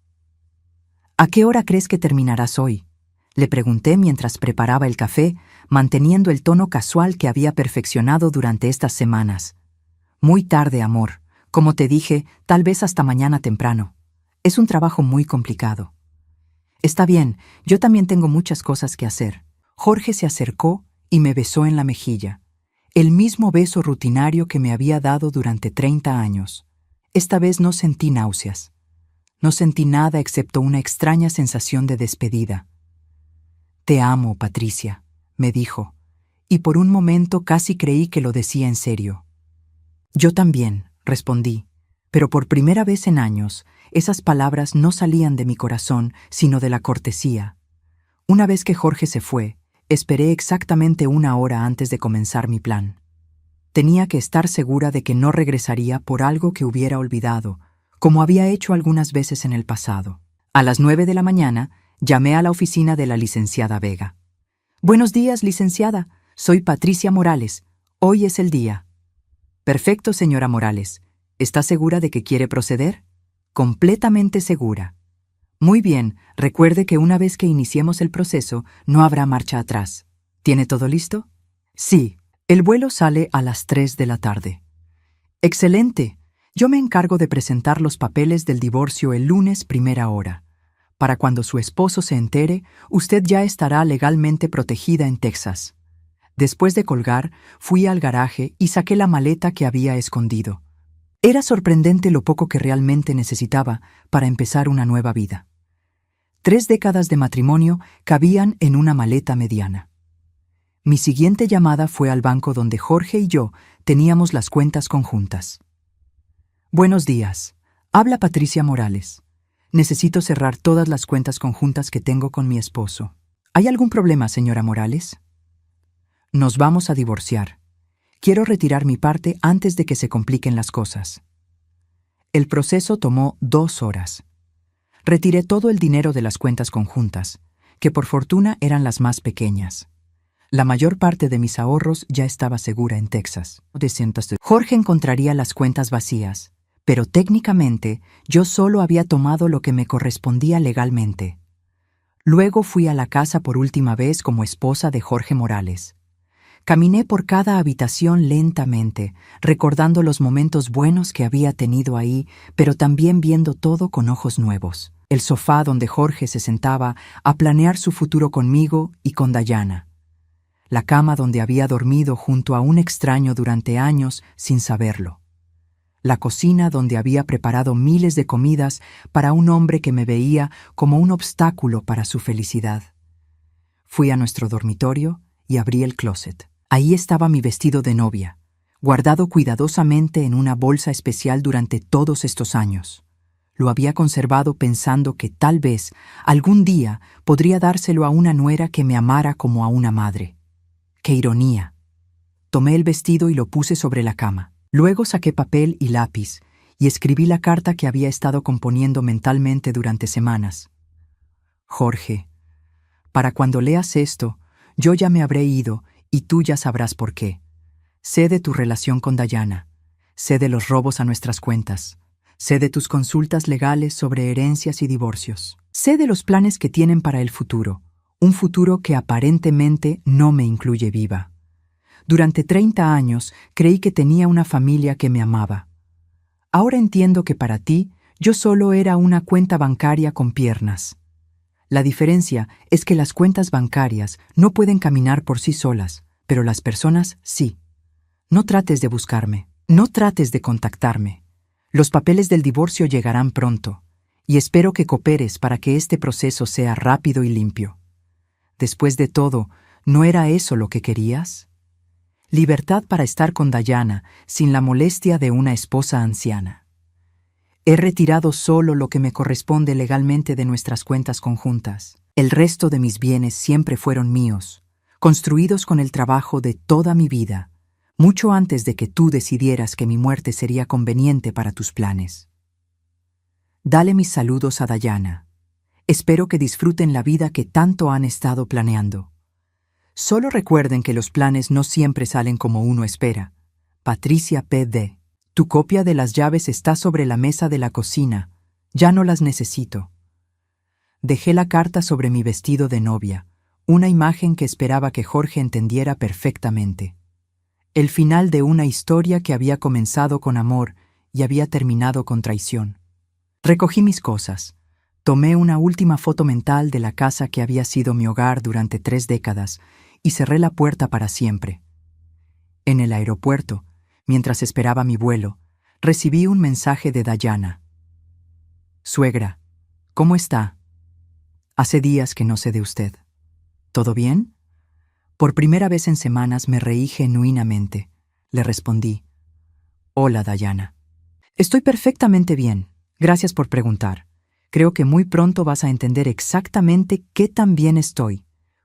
Speaker 1: ¿A qué hora crees que terminarás hoy?, le pregunté mientras preparaba el café, manteniendo el tono casual que había perfeccionado durante estas semanas. Muy tarde, amor. Como te dije, tal vez hasta mañana temprano. Es un trabajo muy complicado. Está bien, yo también tengo muchas cosas que hacer. Jorge se acercó y me besó en la mejilla. El mismo beso rutinario que me había dado durante 30 años. Esta vez no sentí náuseas. No sentí nada excepto una extraña sensación de despedida. «Te amo, Patricia», me dijo, y por un momento casi creí que lo decía en serio. «Yo también», respondí, pero por primera vez en años, esas palabras no salían de mi corazón, sino de la cortesía. Una vez que Jorge se fue, esperé exactamente 1 hora antes de comenzar mi plan. Tenía que estar segura de que no regresaría por algo que hubiera olvidado, como había hecho algunas veces en el pasado. A las 9 de la mañana, llamé a la oficina de la licenciada Vega. «Buenos días, licenciada. Soy Patricia Morales. Hoy es el día». «Perfecto, señora Morales. ¿Está segura de que quiere proceder?» «Completamente segura». «Muy bien. Recuerde que una vez que iniciemos el proceso, no habrá marcha atrás. ¿Tiene todo listo?» «Sí. El vuelo sale a las 3 de la tarde». «Excelente. Yo me encargo de presentar los papeles del divorcio el lunes primera hora. Para cuando su esposo se entere, usted ya estará legalmente protegida en Texas». Después de colgar, fui al garaje y saqué la maleta que había escondido. Era sorprendente lo poco que realmente necesitaba para empezar una nueva vida. 3 décadas de matrimonio cabían en una maleta mediana. Mi siguiente llamada fue al banco donde Jorge y yo teníamos las cuentas conjuntas. «Buenos días. Habla Patricia Morales. Necesito cerrar todas las cuentas conjuntas que tengo con mi esposo. ¿Hay algún problema, señora Morales?» «Nos vamos a divorciar. Quiero retirar mi parte antes de que se compliquen las cosas». El proceso tomó 2 horas. Retiré todo el dinero de las cuentas conjuntas, que por fortuna eran las más pequeñas. La mayor parte de mis ahorros ya estaba segura en Texas. Jorge encontraría las cuentas vacías, pero técnicamente yo solo había tomado lo que me correspondía legalmente. Luego fui a la casa por última vez como esposa de Jorge Morales. Caminé por cada habitación lentamente, recordando los momentos buenos que había tenido ahí, pero también viendo todo con ojos nuevos. El sofá donde Jorge se sentaba a planear su futuro conmigo y con Dayana. La cama donde había dormido junto a un extraño durante años sin saberlo. La cocina donde había preparado miles de comidas para un hombre que me veía como un obstáculo para su felicidad. Fui a nuestro dormitorio y abrí el closet. Ahí estaba mi vestido de novia, guardado cuidadosamente en una bolsa especial durante todos estos años. Lo había conservado pensando que tal vez algún día podría dárselo a una nuera que me amara como a una madre. ¡Qué ironía! Tomé el vestido y lo puse sobre la cama. Luego saqué papel y lápiz y escribí la carta que había estado componiendo mentalmente durante semanas. «Jorge, para cuando leas esto, yo ya me habré ido y tú ya sabrás por qué. Sé de tu relación con Dayana, sé de los robos a nuestras cuentas, sé de tus consultas legales sobre herencias y divorcios, sé de los planes que tienen para el futuro, un futuro que aparentemente no me incluye viva. Durante 30 años creí que tenía una familia que me amaba. Ahora entiendo que para ti yo solo era una cuenta bancaria con piernas. La diferencia es que las cuentas bancarias no pueden caminar por sí solas, pero las personas sí. No trates de buscarme, no trates de contactarme. Los papeles del divorcio llegarán pronto, y espero que cooperes para que este proceso sea rápido y limpio. Después de todo, ¿no era eso lo que querías? Libertad para estar con Dayana sin la molestia de una esposa anciana. He retirado solo lo que me corresponde legalmente de nuestras cuentas conjuntas. El resto de mis bienes siempre fueron míos, construidos con el trabajo de toda mi vida, mucho antes de que tú decidieras que mi muerte sería conveniente para tus planes. Dale mis saludos a Dayana. Espero que disfruten la vida que tanto han estado planeando. Solo recuerden que los planes no siempre salen como uno espera. Patricia P.D. Tu copia de las llaves está sobre la mesa de la cocina. Ya no las necesito. Dejé la carta sobre mi vestido de novia, una imagen que esperaba que Jorge entendiera perfectamente. El final de una historia que había comenzado con amor y había terminado con traición. Recogí mis cosas. Tomé una última foto mental de la casa que había sido mi hogar durante 3 décadas y cerré la puerta para siempre. En el aeropuerto, mientras esperaba mi vuelo, recibí un mensaje de Dayana. Suegra, ¿cómo está? Hace días que no sé de usted. ¿Todo bien? Por primera vez en semanas me reí genuinamente. Le respondí. Hola, Dayana. Estoy perfectamente bien. Gracias por preguntar. Creo que muy pronto vas a entender exactamente qué tan bien estoy.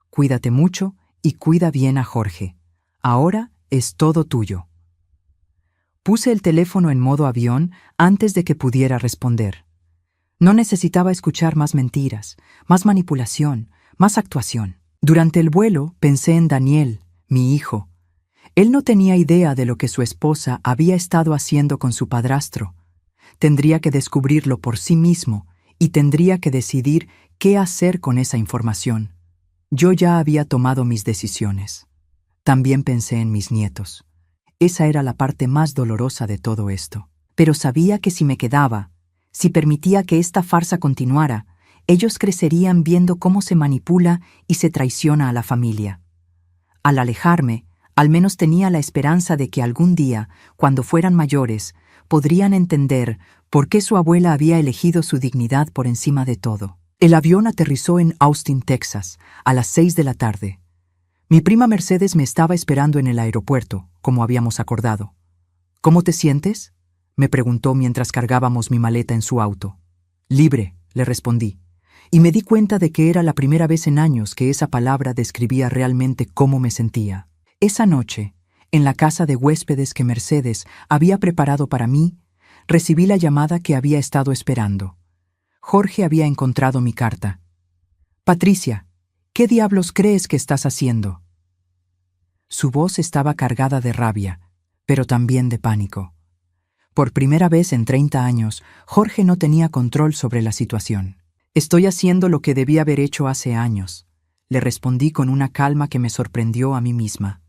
Speaker 1: Cuídate mucho y cuida bien a Jorge. Ahora es todo tuyo. Puse el teléfono en modo avión antes de que pudiera responder. No necesitaba escuchar más mentiras, más manipulación, más actuación. Durante el vuelo pensé en Daniel, mi hijo. Él no tenía idea de lo que su esposa había estado haciendo con su padrastro. Tendría que descubrirlo por sí mismo y tendría que decidir qué hacer con esa información. Yo ya había tomado mis decisiones. También pensé en mis nietos. Esa era la parte más dolorosa de todo esto. Pero sabía que si me quedaba, si permitía que esta farsa continuara, ellos crecerían viendo cómo se manipula y se traiciona a la familia. Al alejarme, al menos tenía la esperanza de que algún día, cuando fueran mayores, podrían entender por qué su abuela había elegido su dignidad por encima de todo. El avión aterrizó en Austin, Texas, a las 6 de la tarde. Mi prima Mercedes me estaba esperando en el aeropuerto, como habíamos acordado. ¿Cómo te sientes?, me preguntó mientras cargábamos mi maleta en su auto. Libre, le respondí, y me di cuenta de que era la primera vez en años que esa palabra describía realmente cómo me sentía. Esa noche, en la casa de huéspedes que Mercedes había preparado para mí, recibí la llamada que había estado esperando. Jorge había encontrado mi carta. Patricia, ¿qué diablos crees que estás haciendo? Su voz estaba cargada de rabia, pero también de pánico. Por primera vez en 30 años, Jorge no tenía control sobre la situación. Estoy haciendo lo que debí haber hecho hace años, le respondí con una calma que me sorprendió a mí misma.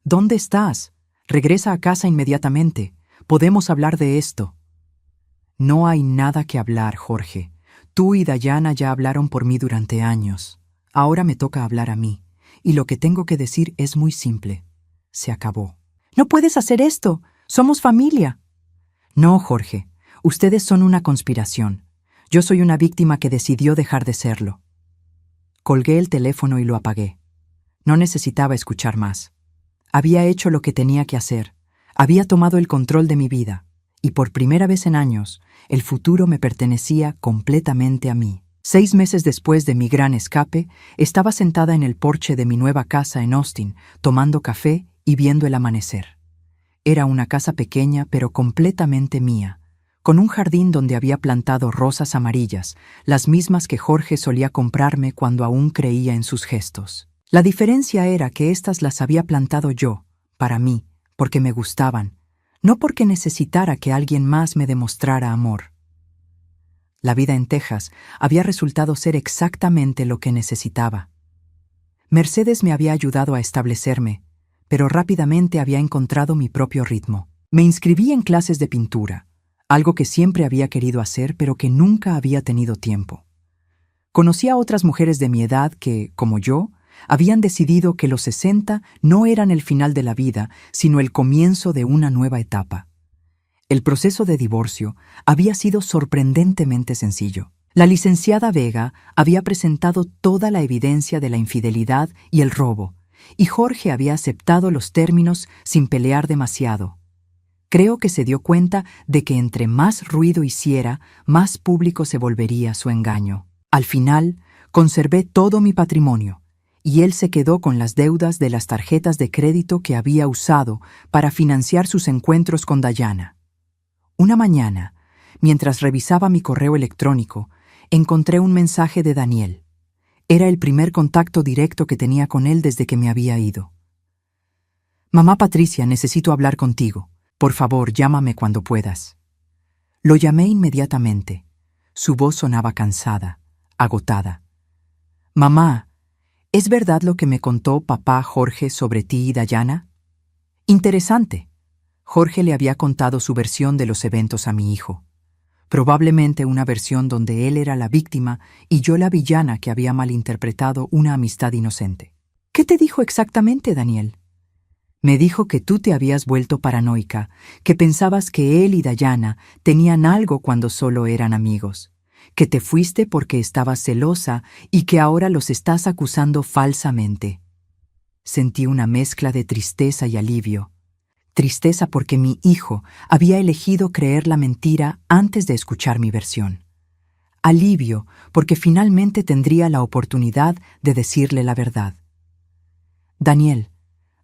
Speaker 1: ¿Dónde estás? Regresa a casa inmediatamente. Podemos hablar de esto. No hay nada que hablar, Jorge. Tú y Dayana ya hablaron por mí durante años. Ahora me toca hablar a mí, y lo que tengo que decir es muy simple. Se acabó. No puedes hacer esto. Somos familia. No, Jorge. Ustedes son una conspiración. Yo soy una víctima que decidió dejar de serlo. Colgué el teléfono y lo apagué. No necesitaba escuchar más. Había hecho lo que tenía que hacer. Había tomado el control de mi vida. Y por primera vez en años, el futuro me pertenecía completamente a mí. 6 meses después de mi gran escape, estaba sentada en el porche de mi nueva casa en Austin, tomando café y viendo el amanecer. Era una casa pequeña pero completamente mía, con un jardín donde había plantado rosas amarillas, las mismas que Jorge solía comprarme cuando aún creía en sus gestos. La diferencia era que éstas las había plantado yo, para mí, porque me gustaban, no porque necesitara que alguien más me demostrara amor. La vida en Texas había resultado ser exactamente lo que necesitaba. Mercedes me había ayudado a establecerme, pero rápidamente había encontrado mi propio ritmo. Me inscribí en clases de pintura, algo que siempre había querido hacer pero que nunca había tenido tiempo. Conocí a otras mujeres de mi edad que, como yo, habían decidido que los 60 no eran el final de la vida, sino el comienzo de una nueva etapa. El proceso de divorcio había sido sorprendentemente sencillo. La licenciada Vega había presentado toda la evidencia de la infidelidad y el robo, y Jorge había aceptado los términos sin pelear demasiado. Creo que se dio cuenta de que entre más ruido hiciera, más público se volvería su engaño. Al final, Conservé todo mi patrimonio, y él se quedó con las deudas de las tarjetas de crédito que había usado para financiar sus encuentros con Dayana. Una mañana, mientras revisaba mi correo electrónico, encontré un mensaje de Daniel. Era el primer contacto directo que tenía con él desde que me había ido. «Mamá Patricia, necesito hablar contigo. Por favor, llámame cuando puedas». Lo llamé inmediatamente. Su voz sonaba cansada, agotada. «Mamá, ¿es verdad lo que me contó papá Jorge sobre ti y Dayana?» «Interesante». Jorge le había contado su versión de los eventos a mi hijo. Probablemente una versión donde él era la víctima y yo la villana que había malinterpretado una amistad inocente. «¿Qué te dijo exactamente, Daniel?» «Me dijo que tú te habías vuelto paranoica, que pensabas que él y Dayana tenían algo cuando solo eran amigos, que te fuiste porque estabas celosa y que ahora los estás acusando falsamente». Sentí una mezcla de tristeza y alivio. Tristeza porque mi hijo había elegido creer la mentira antes de escuchar mi versión. Alivio porque finalmente tendría la oportunidad de decirle la verdad. «Daniel,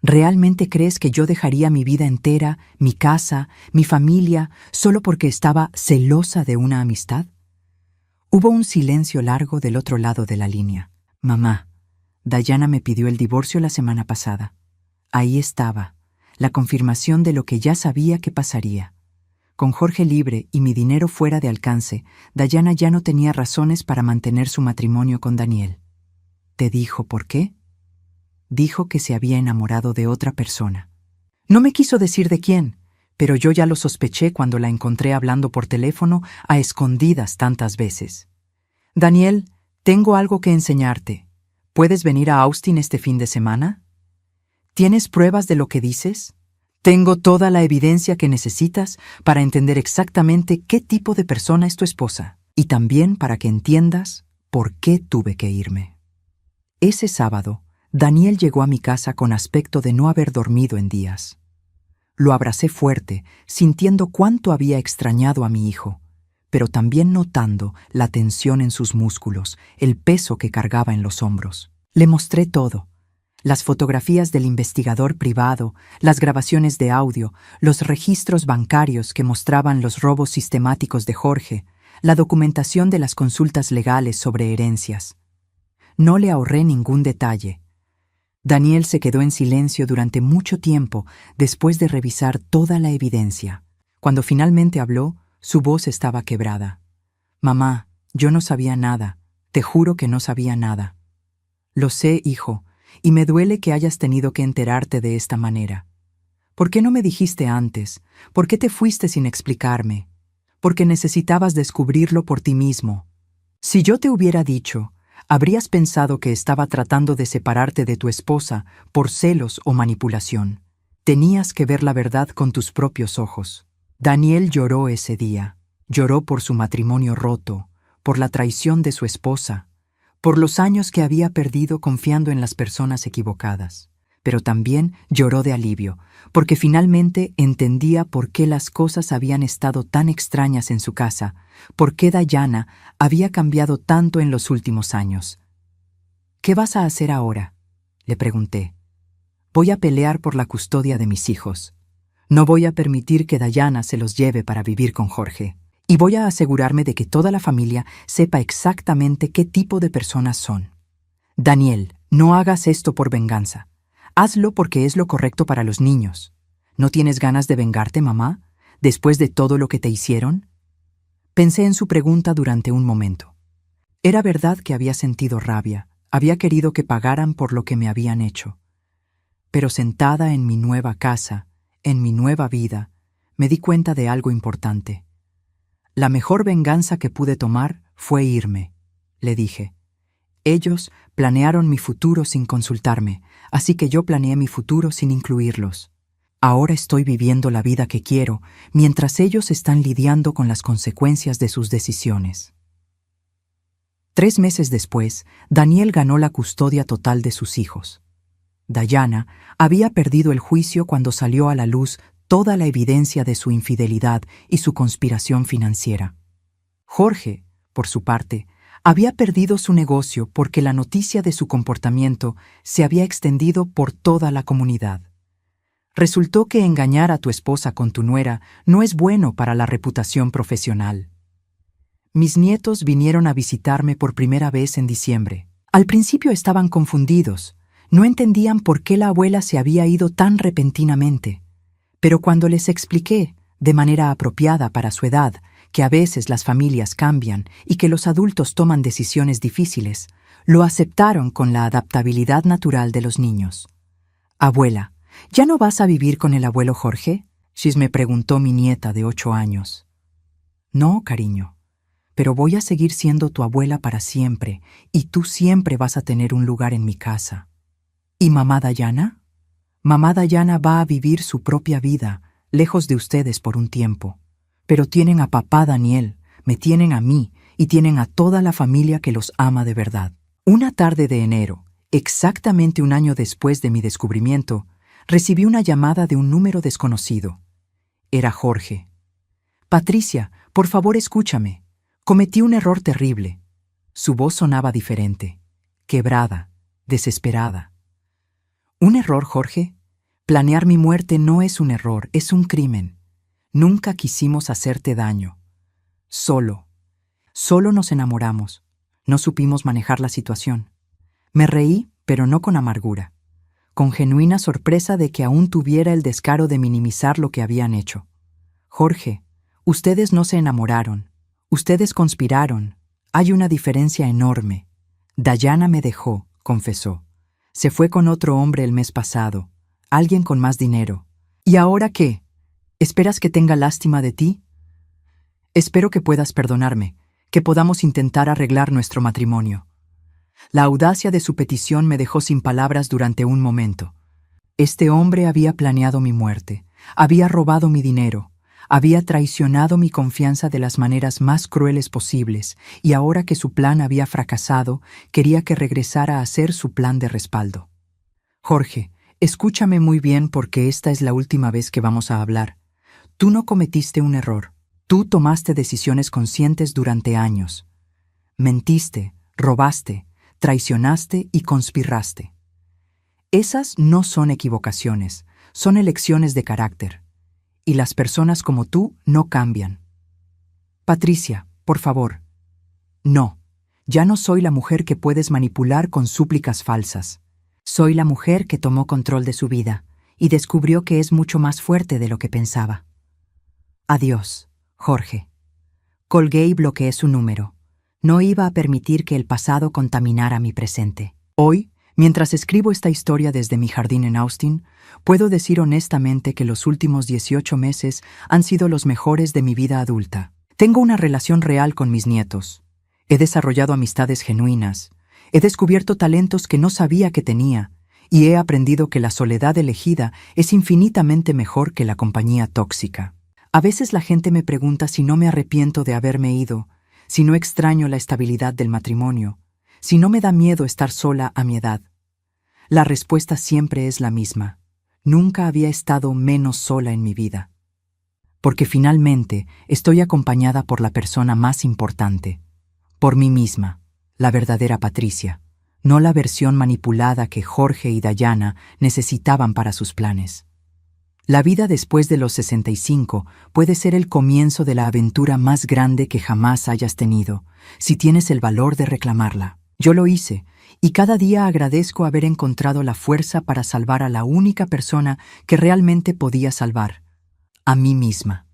Speaker 1: ¿realmente crees que yo dejaría mi vida entera, mi casa, mi familia, solo porque estaba celosa de una amistad?» Hubo un silencio largo del otro lado de la línea. «Mamá, Dayana me pidió el divorcio la semana pasada. Ahí estaba, la confirmación de lo que ya sabía que pasaría. Con Jorge libre y mi dinero fuera de alcance, Dayana ya no tenía razones para mantener su matrimonio con Daniel». «¿Te dijo por qué?» «Dijo que se había enamorado de otra persona. No me quiso decir de quién, pero yo ya lo sospeché cuando la encontré hablando por teléfono a escondidas tantas veces. Daniel, tengo algo que enseñarte. ¿Puedes venir a Austin este fin de semana? ¿Tienes pruebas de lo que dices? Tengo toda la evidencia que necesitas para entender exactamente qué tipo de persona es tu esposa, y también para que entiendas por qué tuve que irme». Ese sábado, Daniel llegó a mi casa con aspecto de no haber dormido en días. Lo abracé fuerte, sintiendo cuánto había extrañado a mi hijo, pero también notando la tensión en sus músculos, el peso que cargaba en los hombros. Le mostré todo: las fotografías del investigador privado, las grabaciones de audio, los registros bancarios que mostraban los robos sistemáticos de Jorge, la documentación de las consultas legales sobre herencias. No le ahorré ningún detalle. Daniel se quedó en silencio durante mucho tiempo después de revisar toda la evidencia. Cuando finalmente habló, su voz estaba quebrada. «Mamá, yo no sabía nada. Te juro que no sabía nada». «Lo sé, hijo, y me duele que hayas tenido que enterarte de esta manera. ¿Por qué no me dijiste antes? ¿Por qué te fuiste sin explicarme? Porque necesitabas descubrirlo por ti mismo. Si yo te hubiera dicho, habrías pensado que estaba tratando de separarte de tu esposa por celos o manipulación. Tenías que ver la verdad con tus propios ojos». Daniel lloró ese día. Lloró por su matrimonio roto, por la traición de su esposa, por los años que había perdido confiando en las personas equivocadas. Pero también lloró de alivio, porque finalmente entendía por qué las cosas habían estado tan extrañas en su casa, por qué Dayana había cambiado tanto en los últimos años. «¿Qué vas a hacer ahora?», le pregunté. «Voy a pelear por la custodia de mis hijos. No voy a permitir que Dayana se los lleve para vivir con Jorge. Y voy a asegurarme de que toda la familia sepa exactamente qué tipo de personas son. Daniel, no hagas esto por venganza. Hazlo porque es lo correcto para los niños. ¿No tienes ganas de vengarte, mamá, después de todo lo que te hicieron?» Pensé en su pregunta durante un momento. Era verdad que había sentido rabia, había querido que pagaran por lo que me habían hecho. Pero sentada en mi nueva casa, en mi nueva vida, me di cuenta de algo importante. «La mejor venganza que pude tomar fue irme», le dije. «Ellos planearon mi futuro sin consultarme, así que yo planeé mi futuro sin incluirlos. Ahora estoy viviendo la vida que quiero, mientras ellos están lidiando con las consecuencias de sus decisiones». 3 meses después, Daniel ganó la custodia total de sus hijos. Dayana había perdido el juicio cuando salió a la luz toda la evidencia de su infidelidad y su conspiración financiera. Jorge, por su parte, Había perdido su negocio porque la noticia de su comportamiento se había extendido por toda la comunidad. Resultó que engañar a tu esposa con tu nuera no es bueno para la reputación profesional. Mis nietos vinieron a visitarme por primera vez en diciembre. Al principio estaban confundidos, no entendían por qué la abuela se había ido tan repentinamente. Pero cuando les expliqué, de manera apropiada para su edad, que a veces las familias cambian y que los adultos toman decisiones difíciles, lo aceptaron con la adaptabilidad natural de los niños. «Abuela, ¿ya no vas a vivir con el abuelo Jorge?», me preguntó mi nieta de 8 años. «No, cariño, pero voy a seguir siendo tu abuela para siempre y tú siempre vas a tener un lugar en mi casa». «¿Y mamá Dayana?». «Mamá Dayana va a vivir su propia vida, lejos de ustedes por un tiempo. Pero tienen a papá Daniel, me tienen a mí y tienen a toda la familia que los ama de verdad». Una tarde de enero, exactamente un año después de mi descubrimiento, recibí una llamada de un número desconocido. Era Jorge. «Patricia, por favor escúchame. Cometí un error terrible». Su voz sonaba diferente, quebrada, desesperada. «¿Un error, Jorge? Planear mi muerte no es un error, es un crimen. Nunca quisimos hacerte daño. Solo nos enamoramos. No supimos manejar la situación». Me reí, pero no con amargura, con genuina sorpresa de que aún tuviera el descaro de minimizar lo que habían hecho. «Jorge, ustedes no se enamoraron. Ustedes conspiraron. Hay una diferencia enorme. Dayana me dejó», confesó. «Se fue con otro hombre el mes pasado, alguien con más dinero. ¿Y ahora qué? ¿Esperas que tenga lástima de ti? Espero que puedas perdonarme, que podamos intentar arreglar nuestro matrimonio». La audacia de su petición me dejó sin palabras durante un momento. Este hombre había planeado mi muerte, había robado mi dinero, había traicionado mi confianza de las maneras más crueles posibles, y ahora que su plan había fracasado, quería que regresara a hacer su plan de respaldo. «Jorge, escúchame muy bien porque esta es la última vez que vamos a hablar. Tú no cometiste un error. Tú tomaste decisiones conscientes durante años. Mentiste, robaste, traicionaste y conspiraste. Esas no son equivocaciones, son elecciones de carácter. Y las personas como tú no cambian. Patricia, por favor. No, ya no soy la mujer que puedes manipular con súplicas falsas. Soy la mujer que tomó control de su vida y descubrió que es mucho más fuerte de lo que pensaba. Adiós, Jorge». Colgué y bloqueé su número. No iba a permitir que el pasado contaminara mi presente. Hoy, mientras escribo esta historia desde mi jardín en Austin, puedo decir honestamente que los últimos 18 meses han sido los mejores de mi vida adulta. Tengo una relación real con mis nietos. He desarrollado amistades genuinas. He descubierto talentos que no sabía que tenía. Y he aprendido que la soledad elegida es infinitamente mejor que la compañía tóxica. A veces la gente me pregunta si no me arrepiento de haberme ido, si no extraño la estabilidad del matrimonio, si no me da miedo estar sola a mi edad. La respuesta siempre es la misma. Nunca había estado menos sola en mi vida. Porque finalmente estoy acompañada por la persona más importante, por mí misma, la verdadera Patricia, no la versión manipulada que Jorge y Dayana necesitaban para sus planes. La vida después de los 65 puede ser el comienzo de la aventura más grande que jamás hayas tenido, si tienes el valor de reclamarla. Yo lo hice, y cada día agradezco haber encontrado la fuerza para salvar a la única persona que realmente podía salvar, a mí misma.